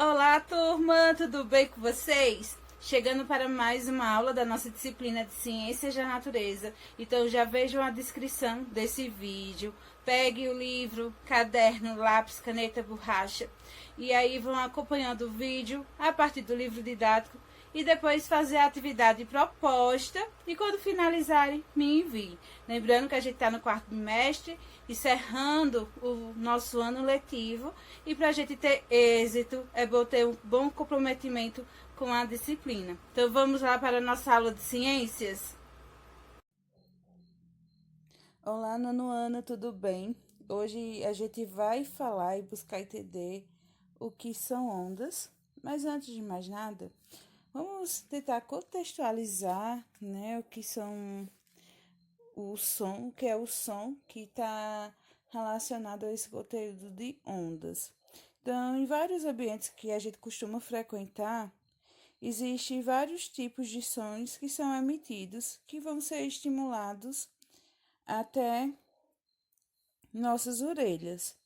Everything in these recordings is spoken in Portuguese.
Olá, turma! Tudo bem com vocês? Chegando para mais uma aula da nossa disciplina de Ciências da Natureza. Então já vejam a descrição desse vídeo. Pegue o livro, caderno, lápis, caneta, borracha. E aí vão acompanhando o vídeo a partir do livro didático e depois fazer a atividade proposta e quando finalizarem me enviem. Lembrando que a gente está no quarto trimestre, encerrando o nosso ano letivo e para a gente ter êxito é bom ter um bom comprometimento com a disciplina. Então vamos lá para a nossa aula de ciências? Olá, nono ano, tudo bem? Hoje a gente vai falar e buscar entender o que são ondas, mas antes de mais nada, vamos tentar contextualizar, né, o que são o som, que é o som que está relacionado a esse conteúdo de ondas. Então, em vários ambientes que a gente costuma frequentar, existem vários tipos de sons que são emitidos, que vão ser estimulados até nossas orelhas.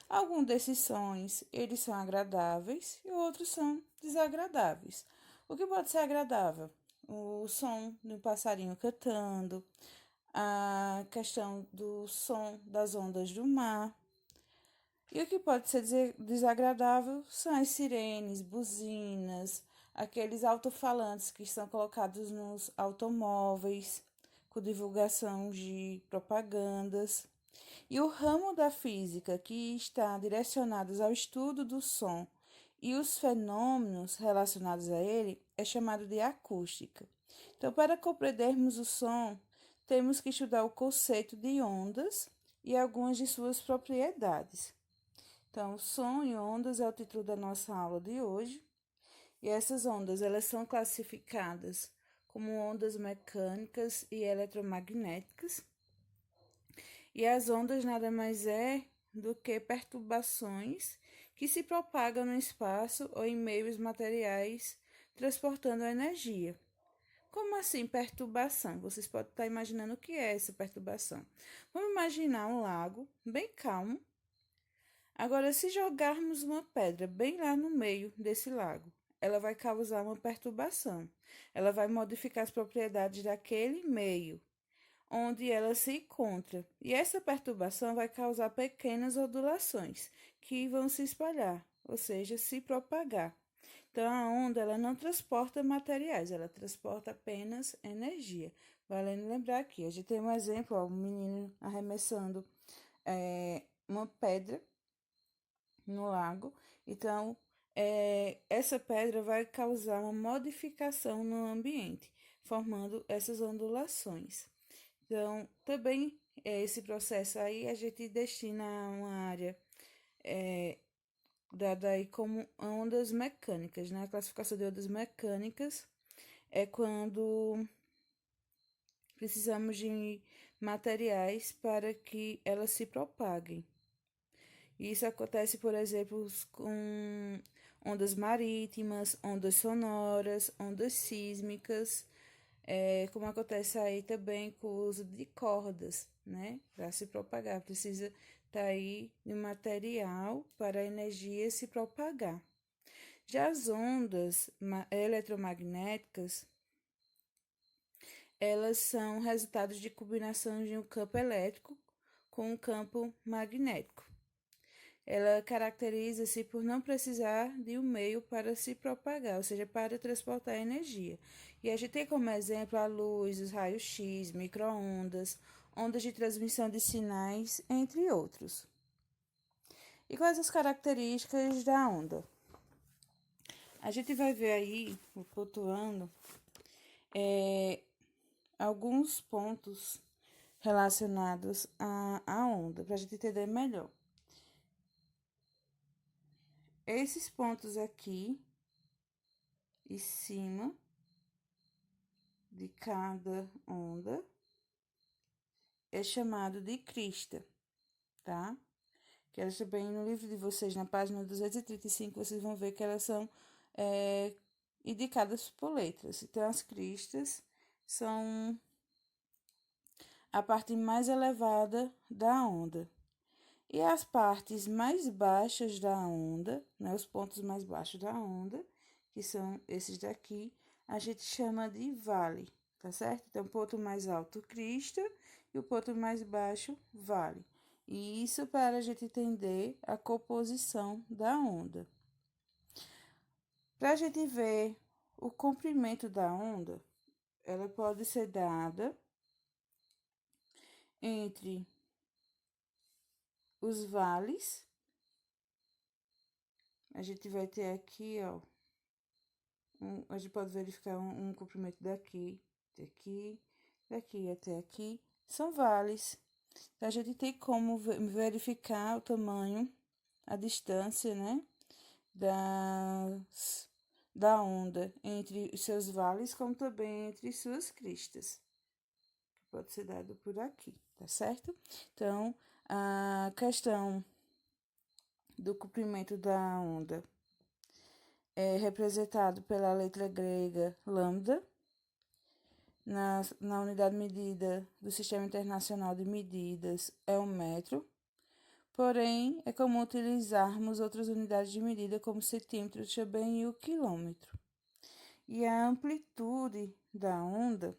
Alguns desses sons, eles são agradáveis e outros são desagradáveis. O que pode ser agradável? O som do passarinho cantando, a questão do som das ondas do mar. E o que pode ser desagradável são as sirenes, buzinas, aqueles alto-falantes que estão colocados nos automóveis, com divulgação de propagandas. E o ramo da física que está direcionado ao estudo do som e os fenômenos relacionados a ele é chamado de acústica. Então, para compreendermos o som, temos que estudar o conceito de ondas e algumas de suas propriedades. Então, som e ondas é o título da nossa aula de hoje. E essas ondas, elas são classificadas como ondas mecânicas e eletromagnéticas. E as ondas nada mais é do que perturbações que se propagam no espaço ou em meios materiais, transportando a energia. Como assim perturbação? Vocês podem estar imaginando o que é essa perturbação. Vamos imaginar um lago bem calmo. Agora, se jogarmos uma pedra bem lá no meio desse lago, ela vai causar uma perturbação. Ela vai modificar as propriedades daquele meio onde ela se encontra. E essa perturbação vai causar pequenas ondulações que vão se espalhar, ou seja, se propagar. Então, a onda ela não transporta materiais, ela transporta apenas energia. Vale lembrar aqui, a gente tem um exemplo, ó, um menino arremessando uma pedra no lago. Então, essa pedra vai causar uma modificação no ambiente, formando essas ondulações. Então, também esse processo aí a gente destina a uma área dada aí como ondas mecânicas, né? A classificação de ondas mecânicas é quando precisamos de materiais para que elas se propaguem. Isso acontece, por exemplo, com ondas marítimas, ondas sonoras, ondas sísmicas, como acontece aí também com o uso de cordas, né? Para se propagar, precisa estar aí de material para a energia se propagar. Já as ondas eletromagnéticas, elas são resultados de combinação de um campo elétrico com um campo magnético. Ela caracteriza-se por não precisar de um meio para se propagar, ou seja, para transportar energia. E a gente tem como exemplo a luz, os raios-x, micro-ondas, ondas de transmissão de sinais, entre outros. E quais as características da onda? A gente vai ver aí, pontuando, alguns pontos relacionados à onda, para a gente entender melhor. Esses pontos aqui, em cima de cada onda, é chamado de crista, tá? Que elas também no livro de vocês, na página 235, vocês vão ver que elas são indicadas por letras. Então, as cristas são a parte mais elevada da onda. E as partes mais baixas da onda, né, os pontos mais baixos da onda, que são esses daqui, a gente chama de vale, tá certo? Então, o ponto mais alto, crista, e o ponto mais baixo, vale. E isso para a gente entender a composição da onda. Para a gente ver o comprimento da onda, ela pode ser dada entre os vales. A gente vai ter aqui, ó, a gente pode verificar um comprimento daqui, daqui até aqui, são vales. Então, a gente tem como verificar o tamanho, a distância, né, da onda entre os seus vales, como também entre suas cristas, que pode ser dado por aqui, tá certo? Então, a questão do comprimento da onda é representado pela letra grega lambda, na unidade medida do Sistema Internacional de Medidas é o metro, porém é comum utilizarmos outras unidades de medida como centímetro também e o quilômetro. E a amplitude da onda,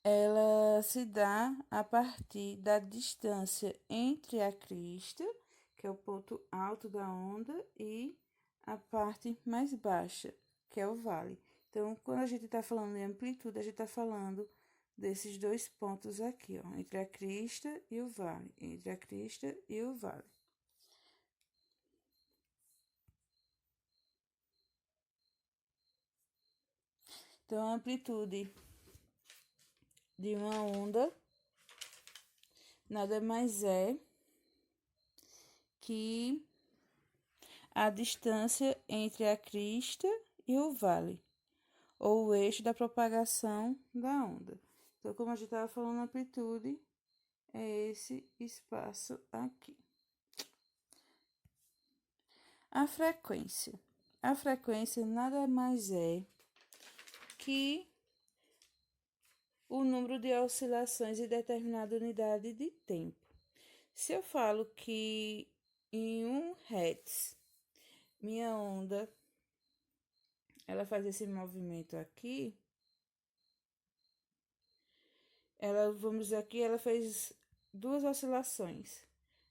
ela se dá a partir da distância entre a crista, que é o ponto alto da onda, e a parte mais baixa, que é o vale. Então, quando a gente está falando de amplitude, a gente está falando desses dois pontos aqui, ó, entre a crista e o vale, entre a crista e o vale. Então, a amplitude de uma onda nada mais é que a distância entre a crista e o vale, ou o eixo da propagação da onda. Então, como a gente estava falando, a amplitude é esse espaço aqui. A frequência. A frequência nada mais é que o número de oscilações em determinada unidade de tempo. Se eu falo que em 1 Hz minha onda ela faz esse movimento aqui, ela, vamos dizer aqui, ela fez duas oscilações.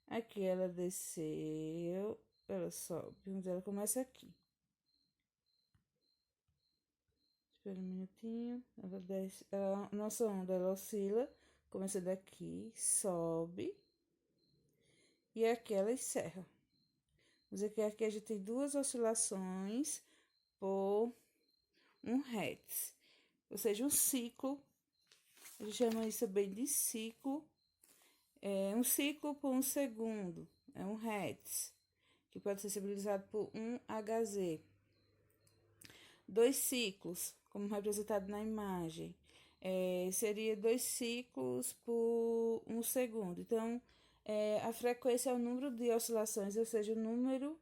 Aqui ela desceu, ela sobe, vamos dizer, ela começa aqui. Espera um minutinho, ela desce, nossa onda ela oscila, começa daqui, sobe, e aqui ela encerra. Vamos dizer que aqui a gente tem duas oscilações por 1 Hz, ou seja, um ciclo. A gente chama isso bem de ciclo. É um ciclo por 1 segundo, é 1 Hz, que pode ser simbolizado por 1 Hz. 2 ciclos, como representado na imagem, seria 2 ciclos por 1 segundo. Então, a frequência é o número de oscilações, ou seja, o número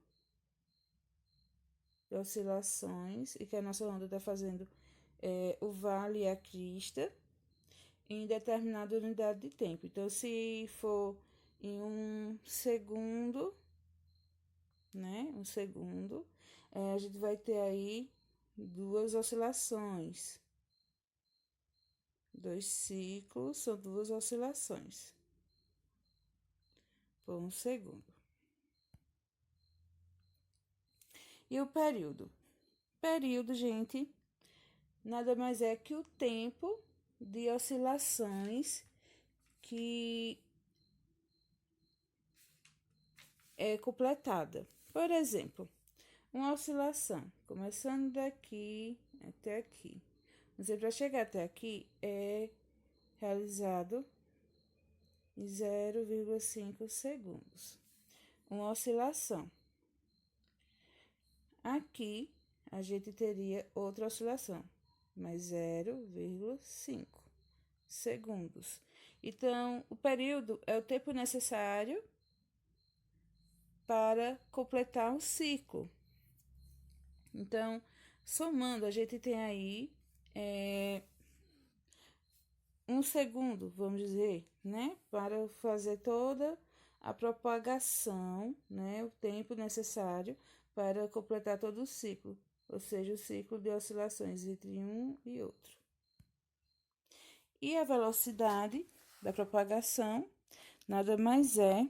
de oscilações, e que a nossa onda está fazendo o vale e a crista, em determinada unidade de tempo. Então, se for em 1 segundo, né? 1 segundo, a gente vai ter aí duas oscilações. 2 ciclos são duas oscilações por 1 segundo. E o período? Período, gente, nada mais é que o tempo de oscilações que é completada. Por exemplo, uma oscilação começando daqui até aqui. Mas para chegar até aqui é realizado em 0,5 segundos. Uma oscilação. Aqui a gente teria outra oscilação, mais 0,5 segundos. Então, o período é o tempo necessário para completar um ciclo. Então, somando, a gente tem aí um segundo, vamos dizer, né? Para fazer toda a propagação, né? O tempo necessário para completar todo o ciclo, ou seja, o ciclo de oscilações entre um e outro. E a velocidade da propagação nada mais é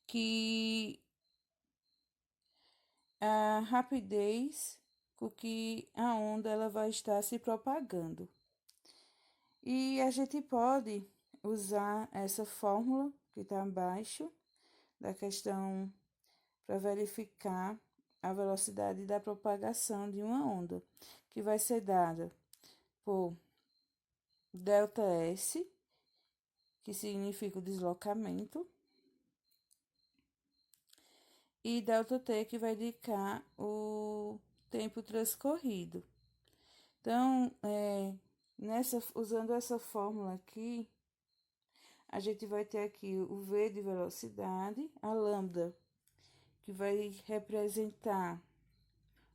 que a rapidez com que a onda ela vai estar se propagando. E a gente pode usar essa fórmula que está abaixo da questão para verificar a velocidade da propagação de uma onda, que vai ser dada por ΔS, que significa o deslocamento, e ΔT, que vai indicar o tempo transcorrido. Então, usando essa fórmula aqui, a gente vai ter aqui o V de velocidade, a lambda, que vai representar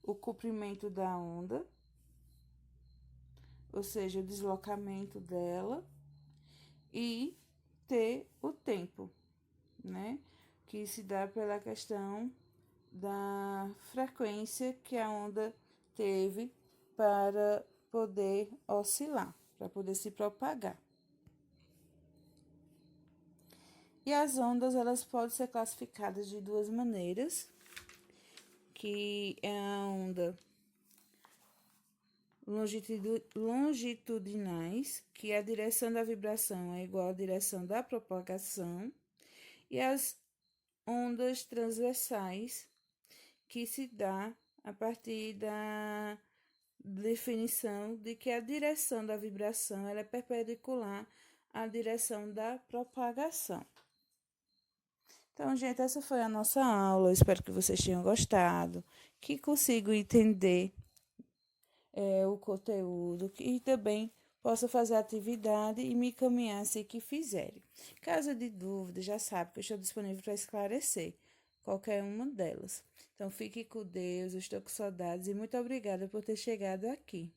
o comprimento da onda, ou seja, o deslocamento dela, e T, o tempo, né? Que se dá pela questão da frequência que a onda teve para poder oscilar, para poder se propagar. E as ondas, elas podem ser classificadas de duas maneiras, que é a onda longitudinais, que a direção da vibração é igual à direção da propagação, e as ondas transversais, que se dá a partir da definição de que a direção da vibração ela é perpendicular à direção da propagação. Então, gente, essa foi a nossa aula. Eu espero que vocês tenham gostado, que consigam entender o conteúdo e também possa fazer a atividade e me encaminhar se que fizerem. Caso de dúvida, já sabe que eu estou disponível para esclarecer qualquer uma delas. Então, fique com Deus, eu estou com saudades e muito obrigada por ter chegado aqui.